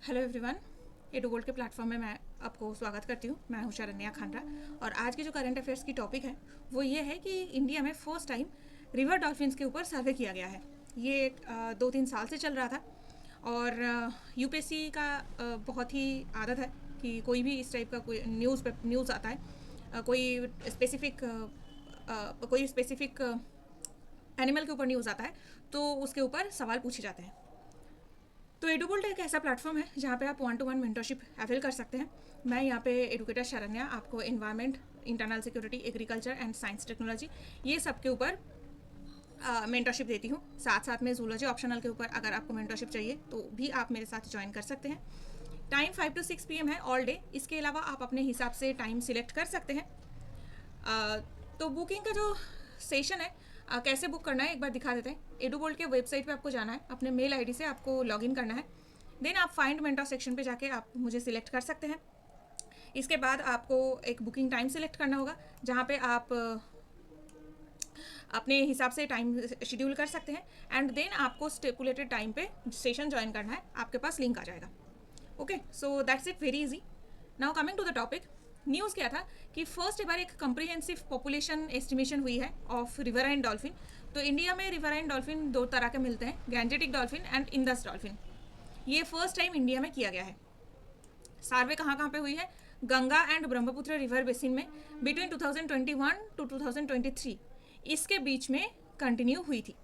Hello everyone, edu gold के platform में मैं आपको स्वागत करती हूँ। मैं हूँ शरण्या खानरा और आज की जो करंट अफेयर्स की टॉपिक है वो ये है कि इंडिया में फर्स्ट टाइम रिवर डॉल्फिन्स के ऊपर सर्वे किया गया है। ये 2-3 साल से चल रहा था और यूपीएससी का बहुत ही आदत है कि कोई भी इस टाइप का कोई न्यूज़ आता है, कोई स्पेसिफिक एनिमल के ऊपर न्यूज़ आता है तो उसके ऊपर सवाल पूछे जाते हैं। तो एडुगोल्ड एक ऐसा प्लेटफॉर्म है जहाँ पे आप 1-to-1 मेंटरशिप अवेल कर सकते हैं। मैं यहाँ पे एडुकेटर शरण्या आपको environment, internal security, agriculture and science technology ये सब के ऊपर मेंटरशिप देती हूँ। साथ साथ में जूलॉजी ऑप्शनल के ऊपर अगर आपको मेंटरशिप चाहिए तो भी आप मेरे साथ ज्वाइन कर सकते हैं। टाइम 5 to 6 PM है ऑल डे। इसके अलावा आप अपने हिसाब से टाइम सिलेक्ट कर सकते हैं। तो बुकिंग का जो सेशन है कैसे बुक करना है एक बार दिखा देते हैं। एडुगोल्ड के वेबसाइट पे आपको जाना है, अपने मेल आईडी से आपको लॉगिन करना है। देन आप फाइंड मेंटर सेक्शन पे जाके आप मुझे सिलेक्ट कर सकते हैं। इसके बाद आपको एक बुकिंग टाइम सिलेक्ट करना होगा जहाँ पे आप अपने हिसाब से टाइम शेड्यूल कर सकते हैं एंड देन आपको स्टिपुलेटेड टाइम पे सेशन ज्वाइन करना है। आपके पास लिंक आ जाएगा। Okay, so that's it, very easy. Now coming to the topic, news क्या था कि फर्स्ट बार एक कंप्रिहेंसिव पॉपुलेशन एस्टिमेशन हुई है ऑफ रिवराइन डॉल्फिन। तो इंडिया में रिवराइन डॉल्फिन 2 तरह के मिलते हैं, Gangetic dolphin and Indus dolphin. ये फर्स्ट टाइम इंडिया में किया गया है। सर्वे कहाँ पे हुई है? Ganga and Brahmaputra river basin में बिटवीन 2021 to 2023 इसके बीच में कंटिन्यू हुई थी।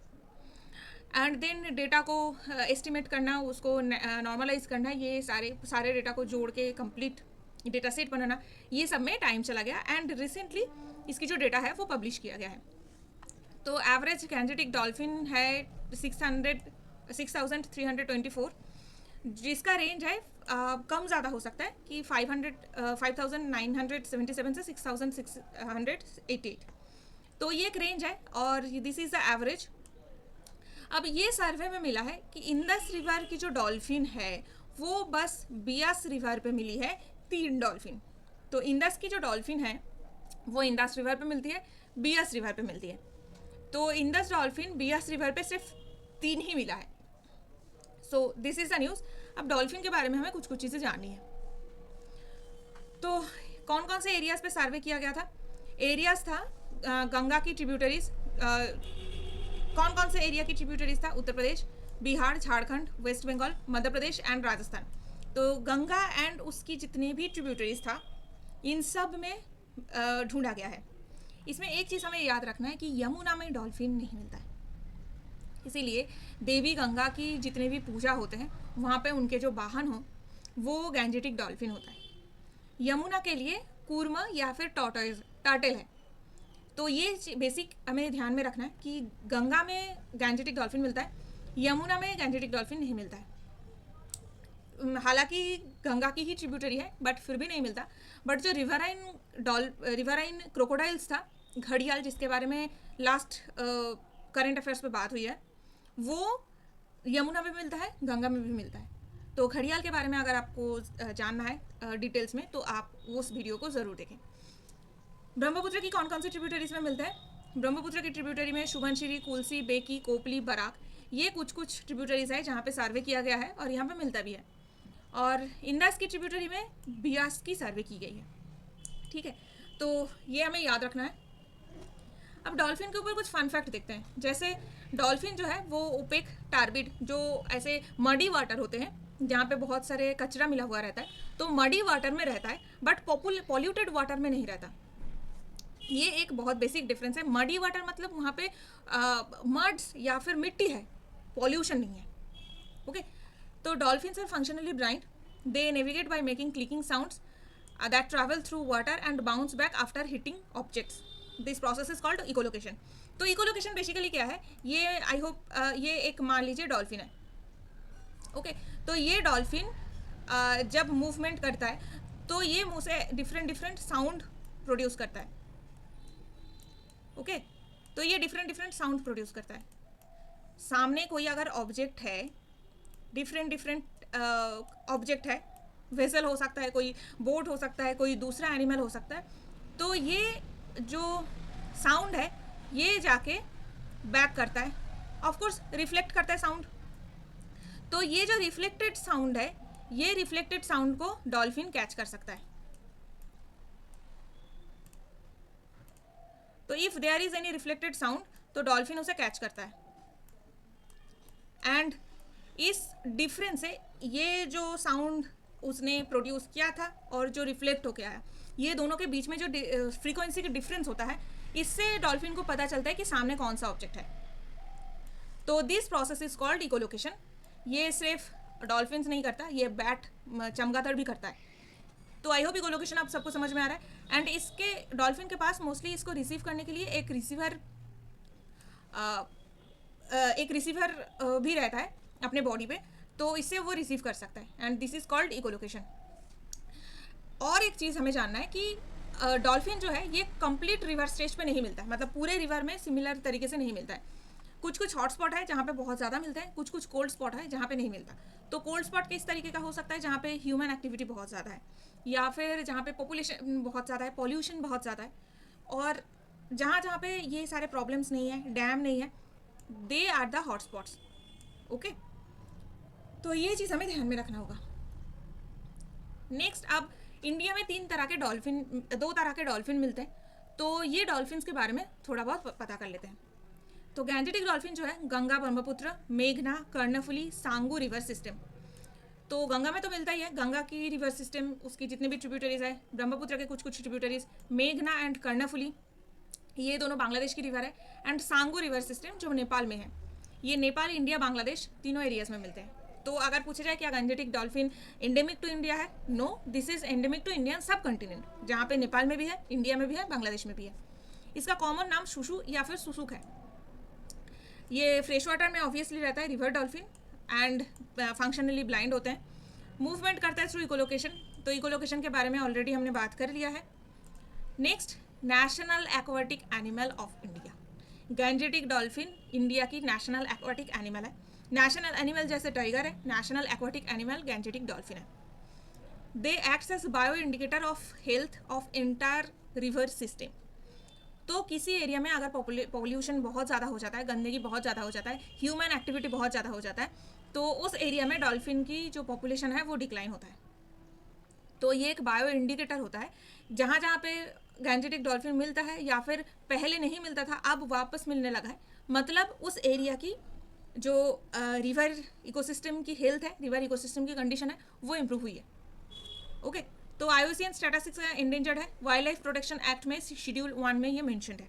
एंड देन डेटा को एस्टिमेट करना, उसको नॉर्मलाइज करना, ये सारे डेटा को जोड़ के कंप्लीट डेटा सेट बनाना, ये सब में टाइम चला गया एंड रिसेंटली इसकी जो डेटा है वो पब्लिश किया गया है। तो एवरेज गैंजेटिक डॉल्फिन है 6,324, जिसका रेंज है कम ज़्यादा हो सकता है कि 5,977 से 6,688। तो ये एक रेंज है और दिस इज़ द एवरेज। अब ये सर्वे में मिला है कि इंडस रिवर की जो डॉल्फिन है वो बस बियास रिवर पे मिली है 3 डॉल्फिन। तो इंडस की जो डॉल्फिन है वो इंडस रिवर पे मिलती है, बियास रिवर पे मिलती है। तो इंडस डॉल्फिन बियास रिवर पे सिर्फ 3 ही मिला है। So this is the news. अब डॉल्फिन के बारे में हमें कुछ चीज़ें जाननी है। तो कौन कौन से एरियाज़ पे सर्वे किया गया था? एरियाज़ था गंगा की ट्रिब्यूटरीज। कौन कौन से एरिया की ट्रिब्यूटरीज था? Uttar Pradesh, Bihar, Jharkhand, West Bengal, Madhya Pradesh and Rajasthan. तो गंगा एंड उसकी जितनी भी ट्रिब्यूटरीज था इन सब में ढूंढा गया है। इसमें एक चीज़ हमें याद रखना है कि यमुना में डॉल्फिन नहीं मिलता है। इसीलिए देवी गंगा की जितने भी पूजा होते हैं वहाँ पे उनके जो वाहन हो वो गैंजेटिक डॉल्फिन होता है। यमुना के लिए कूर्मा या फिर टर्टल है। तो ये बेसिक हमें ध्यान में रखना है कि गंगा में गैंजेटिक डॉल्फिन मिलता है, यमुना में गैंजेटिक डॉल्फिन नहीं मिलता है। हालांकि गंगा की ही ट्रिब्यूटरी है बट फिर भी नहीं मिलता। बट जो रिवराइन क्रोकोडाइल्स था, घड़ियाल, जिसके बारे में लास्ट करंट अफेयर्स पे बात हुई है, वो यमुना में भी मिलता है, गंगा में भी मिलता है। तो घड़ियाल के बारे में अगर आपको जानना है डिटेल्स में तो आप उस वीडियो को ज़रूर देखें। ब्रह्मपुत्र की कौन कौन सी ट्रिब्यूटरीज में मिलता है? ब्रह्मपुत्र की ट्रिब्यूटरी में सुबनसिरी, कुल्सी, बेकी, कोपली, बराक, ये कुछ ट्रिब्यूटरीज है जहाँ पे सर्वे किया गया है और यहाँ पे मिलता भी है। और इंडस की ट्रिब्यूटरी में बियास की सर्वे की गई है। ठीक है, तो ये हमें याद रखना है। अब डॉल्फिन के ऊपर कुछ फन फैक्ट देखते हैं। जैसे डॉल्फिन जो है वो ओपेक टार्बिड, जो ऐसे मडी वाटर होते हैं जहाँ पे बहुत सारे कचरा मिला हुआ रहता है, तो मडी वाटर में रहता है बट पॉल्यूटेड वाटर में नहीं रहता। ये एक बहुत बेसिक डिफरेंस है। मडी वाटर मतलब वहाँ पे मड्स या फिर मिट्टी है, पॉल्यूशन नहीं है। ओके, तो dolphins are functionally blind. They navigate by making clicking sounds that travel through water and bounce back after hitting objects. This process is called echolocation. तो इकोलोकेशन बेसिकली क्या है? ये आई होप ये एक मान लीजिए डॉल्फिन है। ओके, तो ये डॉल्फिन जब मूवमेंट करता है तो ये मुंह से डिफरेंट साउंड प्रोड्यूस करता है। ओके, तो ये डिफरेंट साउंड प्रोड्यूस करता है। सामने कोई अगर ऑब्जेक्ट है, डिफरेंट ऑब्जेक्ट है, वेसल हो सकता है, कोई बोट हो सकता है, कोई दूसरा एनिमल हो सकता है, तो ये जो साउंड है ये जाके बैक करता है, ऑफ कोर्स रिफ्लेक्ट करता है साउंड। तो ये जो रिफ्लेक्टेड साउंड है ये रिफ्लेक्टेड साउंड को डॉल्फिन कैच कर सकता है। तो if there is any reflected sound तो डॉल्फिन उसे कैच करता है। एंड इस डिफरेंस से ये जो साउंड उसने प्रोड्यूस किया था और जो रिफ्लेक्ट होके आया, ये दोनों के बीच में जो फ्रीक्वेंसी का डिफरेंस होता है, इससे डॉल्फिन को पता चलता है कि सामने कौन सा ऑब्जेक्ट है। तो this process is called echolocation. ये सिर्फ डॉल्फिन्स नहीं करता, ये बैट चमगादड़ भी करता है। तो आई होप इकोलोकेशन आप सबको समझ में आ रहा है। एंड इसके डॉल्फिन के पास मोस्टली इसको रिसीव करने के लिए एक रिसीवर भी रहता है अपने बॉडी पे, तो इससे वो रिसीव कर सकता है। And this is called echolocation. और एक चीज़ हमें जानना है कि डॉल्फिन जो है ये कंप्लीट रिवर स्टेज पे नहीं मिलता है, मतलब पूरे रिवर में सिमिलर तरीके से नहीं मिलता है। कुछ कुछ हॉट स्पॉट है जहाँ पे बहुत ज़्यादा मिलता है, कुछ कुछ कोल्ड स्पॉट है जहाँ पे नहीं मिलता। तो कोल्ड स्पॉट किस तरीके का हो सकता है? जहाँ पे ह्यूमन एक्टिविटी बहुत ज़्यादा है, या फिर जहाँ पे पॉपुलेशन बहुत ज़्यादा है, पॉल्यूशन बहुत ज़्यादा है, और जहाँ जहाँ पे ये सारे प्रॉब्लम्स नहीं है, डैम नहीं है, they are the hot spots. Okay, तो ये चीज़ हमें ध्यान में रखना होगा। नेक्स्ट, अब इंडिया में दो तरह के डॉल्फिन मिलते हैं। तो ये डॉल्फिन्स के बारे में थोड़ा बहुत पता कर लेते हैं। तो गैंजेटिक डॉल्फिन जो है, गंगा, ब्रह्मपुत्र, मेघना, कर्णफुली, सांगू रिवर सिस्टम। तो गंगा में तो मिलता ही है, गंगा की रिवर सिस्टम, उसकी जितने भी ट्रिब्यूटरीज है, ब्रह्मपुत्र के कुछ कुछ ट्रिब्यूटरीज, मेघना एंड कर्णफुली, ये दोनों बांग्लादेश की रिवर है। एंड सांगू रिवर सिस्टम जो नेपाल में है, ये नेपाल, इंडिया, बांग्लादेश तीनों एरियाज में मिलते हैं। तो अगर पूछा जाए क्या Gangetic dolphin endemic to India है? No, this is endemic to Indian subcontinent, जहाँ पे नेपाल में भी है, इंडिया में भी है, बांग्लादेश में भी है। इसका कॉमन नाम शुशु या फिर सुसुक है। ये फ्रेश वाटर में ऑब्वियसली रहता है, river dolphin, and functionally blind होते हैं। मूवमेंट करता है थ्रू इकोलोकेशन। तो इकोलोकेशन के बारे में ऑलरेडी हमने बात कर लिया है। Next, national aquatic animal of India. Gangetic dolphin India की नेशनल एक्वाटिक एनिमल है। नेशनल एनिमल जैसे टाइगर है, national aquatic animal Gangetic dolphin है। They acts as bioindicator of health of entire river system. तो किसी area में अगर pollution बहुत ज़्यादा हो जाता है, गंदगी बहुत ज़्यादा हो जाता है, ह्यूमन एक्टिविटी बहुत ज़्यादा हो जाता है, तो उस एरिया में डॉल्फिन की जो पॉपुलेशन है वो डिक्लाइन होता है। तो ये एक बायो इंडिकेटर होता है। जहाँ जहाँ पे गैंजेटिक डॉल्फिन मिलता है या फिर पहले नहीं मिलता था, अब वापस मिलने लगा है, मतलब उस एरिया की जो रिवर इकोसिस्टम की हेल्थ है, रिवर इकोसिस्टम की कंडीशन है, वो इम्प्रूव हुई है। ओके, तो IUCN स्टेटस इंडेंजर्ड है, वाइल्ड लाइफ प्रोटेक्शन एक्ट में शेड्यूल 1 में ये मेंशन्ड है।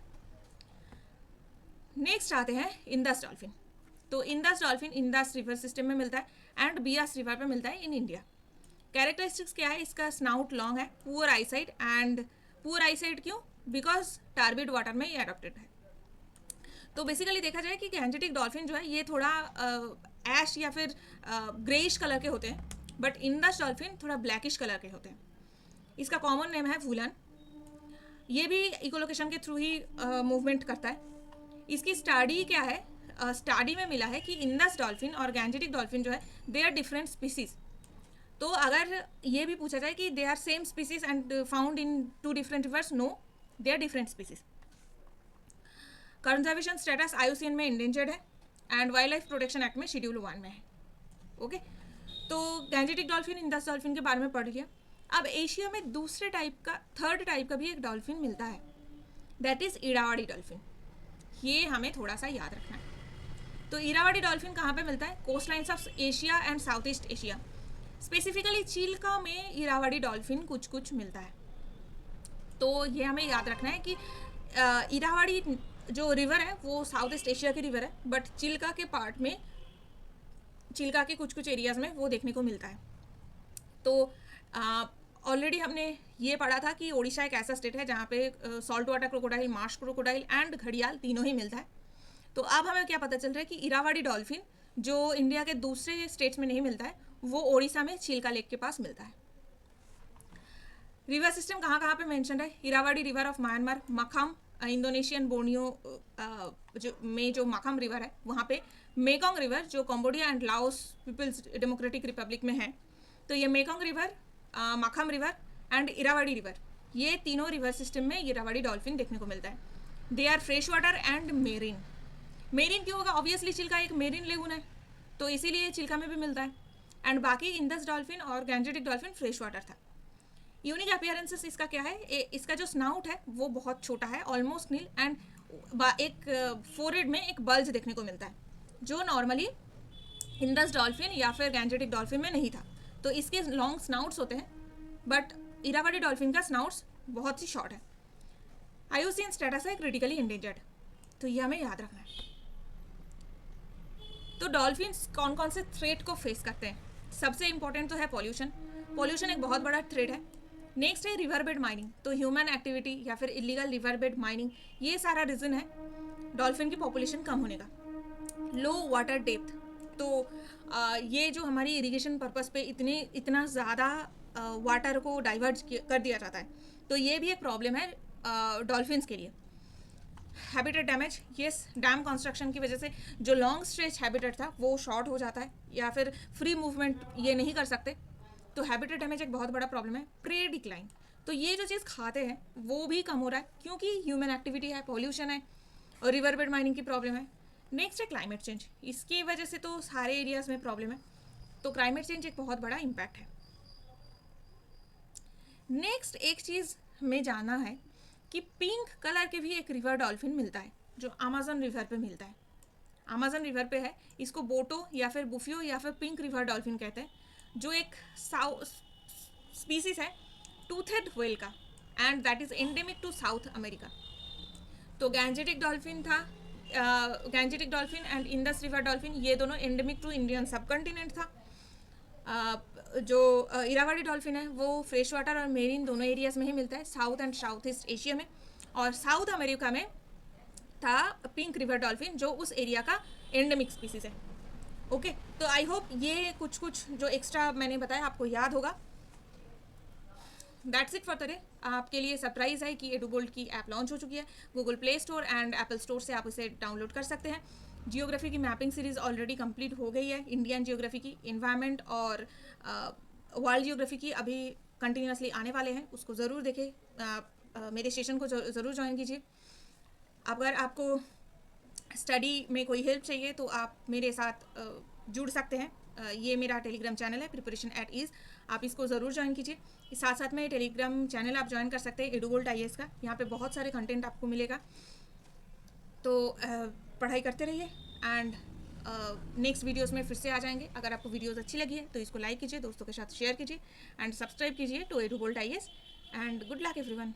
नेक्स्ट आते हैं इंदस डॉल्फिन। तो Indus dolphin Indus river system में मिलता है एंड बियास रिवर पे मिलता है इन इंडिया। कैरेक्टरिस्टिक्स क्या है? इसका स्नाउट लॉन्ग है, poor eyesight, and poor eyesight क्यों? बिकॉज टार्बिड वाटर में ये अडॉप्टेड है। तो बेसिकली देखा जाए कि गैंजेटिक डॉल्फिन जो है ये थोड़ा ऐश या फिर ग्रेइश कलर के होते हैं, बट इंदस डॉल्फिन थोड़ा ब्लैकिश कलर के होते हैं। इसका कॉमन नेम है वुलन। ये भी इकोलोकेशन के थ्रू ही मूवमेंट करता है। इसकी स्टडी क्या है? स्टडी में मिला है कि इंदस डॉल्फिन और गैंजेटिक डॉल्फिन जो है दे आर डिफरेंट स्पीसीज। तो अगर ये भी पूछा जाए कि they are same species and found in 2 different rivers, no, they are different species. Conservation status IUCN में इंडेंजर्ड है and wildlife protection act में शेड्यूल 1 में है। ओके, तो गैंजेटिक डॉल्फिन, इंदस डॉल्फिन के बारे में पढ़ लिया। अब एशिया में थर्ड टाइप का भी एक डॉल्फिन मिलता है, दैट इज इरावाड़ी डॉल्फिन। ये हमें थोड़ा सा याद रखना है। तो इरावाड़ी डॉल्फिन कहाँ पे मिलता है? Coastlines of Asia and south east Asia, specifically Chilika में इरावाड़ी डॉल्फिन कुछ कुछ मिलता है। तो ये हमें याद रखना है कि इरावाड़ी जो रिवर है वो साउथ ईस्ट एशिया की रिवर है, बट चिल्का के पार्ट में, चिल्का के कुछ कुछ एरियाज में वो देखने को मिलता है। तो ऑलरेडी हमने ये पढ़ा था कि ओडिशा एक ऐसा स्टेट है जहाँ पे salt water crocodile, Marsh crocodile and घड़ियाल तीनों ही मिलता है। तो अब हमें क्या पता चल रहा है कि इरावाड़ी डॉल्फिन जो इंडिया के दूसरे स्टेट्स में नहीं मिलता है, वो ओडिशा में चिल्का लेक के पास मिलता है। रिवर सिस्टम कहाँ कहाँ पे मेंशन है? Irrawaddy river of Myanmar, Mahakam Indonesian Borneo जो मखाम रिवर है वहाँ पे, मेकोंग रिवर जो Cambodia and Laos People's Democratic Republic में है। तो ये Mekong river, Mahakam river and Irrawaddy river, ये तीनों रिवर सिस्टम में इरावाड़ी डॉल्फिन देखने को मिलता है। They are fresh water and marine. Marine क्यों होगा? ऑब्वियसली चिल्का एक मेरीन लेगून है, तो इसीलिए चिल्का में भी मिलता है। एंड बाकी इंडस डॉल्फिन और गैंजेटिक डॉल्फिन फ्रेश वाटर था। यूनिक अपीयरेंसेस इसका क्या है, इसका जो स्नाउट है वो बहुत छोटा है, ऑलमोस्ट नील, एंड एक फोरहेड में एक बल्ज देखने को मिलता है, जो नॉर्मली इंडस डॉल्फिन या फिर गैंजेटिक डॉल्फिन में नहीं था। तो इसके लॉन्ग स्नाउट्स होते हैं, बट इरावदी डॉल्फिन का स्नाउट्स बहुत ही शॉर्ट है। आईयूसीएन स्टेटस है क्रिटिकली इंडेंजर्ड, तो ये हमें याद रखना है। तो डॉल्फिन्स कौन कौन से थ्रेट को फेस करते हैं? सबसे इंपॉर्टेंट तो है पॉल्यूशन। पॉल्यूशन एक बहुत बड़ा थ्रेट है। नेक्स्ट है रिवर बेड माइनिंग, तो ह्यूमन एक्टिविटी या फिर इलीगल रिवर बेड माइनिंग, ये सारा रीज़न है डॉल्फिन की पॉपुलेशन कम होने का। लो वाटर डेप्थ, तो ये जो हमारी इरिगेशन पर्पस पे इतना ज़्यादा वाटर को डाइवर्ट कर दिया जाता है, तो ये भी एक प्रॉब्लम है डॉल्फिन्स के लिए। Habitat damage, yes, dam construction की वजह से जो लॉन्ग स्ट्रेच हैबिटेट था वो शॉर्ट हो जाता है, या फिर फ्री मूवमेंट ये नहीं कर सकते, तो हैबिटेट डैमेज एक बहुत बड़ा प्रॉब्लम है। प्रे डिक्लाइन, तो ये जो चीज़ खाते हैं वो भी कम हो रहा है, क्योंकि ह्यूमन एक्टिविटी है, पॉल्यूशन है, और रिवर बेड माइनिंग की प्रॉब्लम है। नेक्स्ट है क्लाइमेट चेंज, इसकी वजह से तो सारे एरियाज़ में प्रॉब्लम है, तो क्लाइमेट चेंज एक बहुत बड़ा इम्पैक्ट है। नेक्स्ट एक चीज़ हमें जानना है कि पिंक कलर के भी एक रिवर डॉल्फिन मिलता है, जो अमेज़न रिवर पे मिलता है। अमेज़न रिवर पे है, इसको बोटो या फिर बुफियो या फिर पिंक रिवर डॉल्फिन कहते हैं, जो एक स्पीसीज है टूथेड व्हेल का, and that is endemic to South America. तो गैंजेटिक डॉल्फिन था, Gangetic dolphin and Indus river dolphin, ये दोनों endemic to Indian subcontinent था। जो इरावदी डॉल्फिन है वो फ्रेश वाटर और मेरीन दोनों एरियाज़ में ही मिलता है, south and south east Asia में, और साउथ अमेरिका में था पिंक रिवर डॉल्फिन, जो उस एरिया का एंडेमिक स्पीसीज है। ओके, तो आई होप ये कुछ जो एक्स्ट्रा मैंने बताया आपको याद होगा। That's it for today. आपके लिए सरप्राइज़ है कि एडुगोल्ड की ऐप लॉन्च हो चुकी है। Google play store and Apple store से आप इसे डाउनलोड कर सकते हैं। जियोग्राफी की मैपिंग सीरीज़ ऑलरेडी कंप्लीट हो गई है। इंडियन जियोग्राफी की, इन्वायरमेंट और वर्ल्ड जियोग्राफी की अभी कंटिन्यूसली आने वाले हैं, उसको ज़रूर देखें। मेरे सेशन को ज़रूर ज्वाइन कीजिए। अगर आपको स्टडी में कोई हेल्प चाहिए तो आप मेरे साथ जुड़ सकते हैं। ये मेरा टेलीग्राम चैनल है प्रिपरेशन एट ईज़, आप इसको ज़रूर ज्वाइन कीजिए। साथ साथ में टेलीग्राम चैनल आप ज्वाइन कर सकते हैं एडुगोल्ड IAS का, यहाँ पे बहुत सारे कंटेंट आपको मिलेगा। तो पढ़ाई करते रहिए, एंड नेक्स्ट वीडियोस में फिर से आ जाएंगे। अगर आपको वीडियोस अच्छी लगी है तो इसको लाइक कीजिए, दोस्तों के साथ शेयर कीजिए, एंड सब्सक्राइब कीजिए to Edugold IAS, and good luck everyone.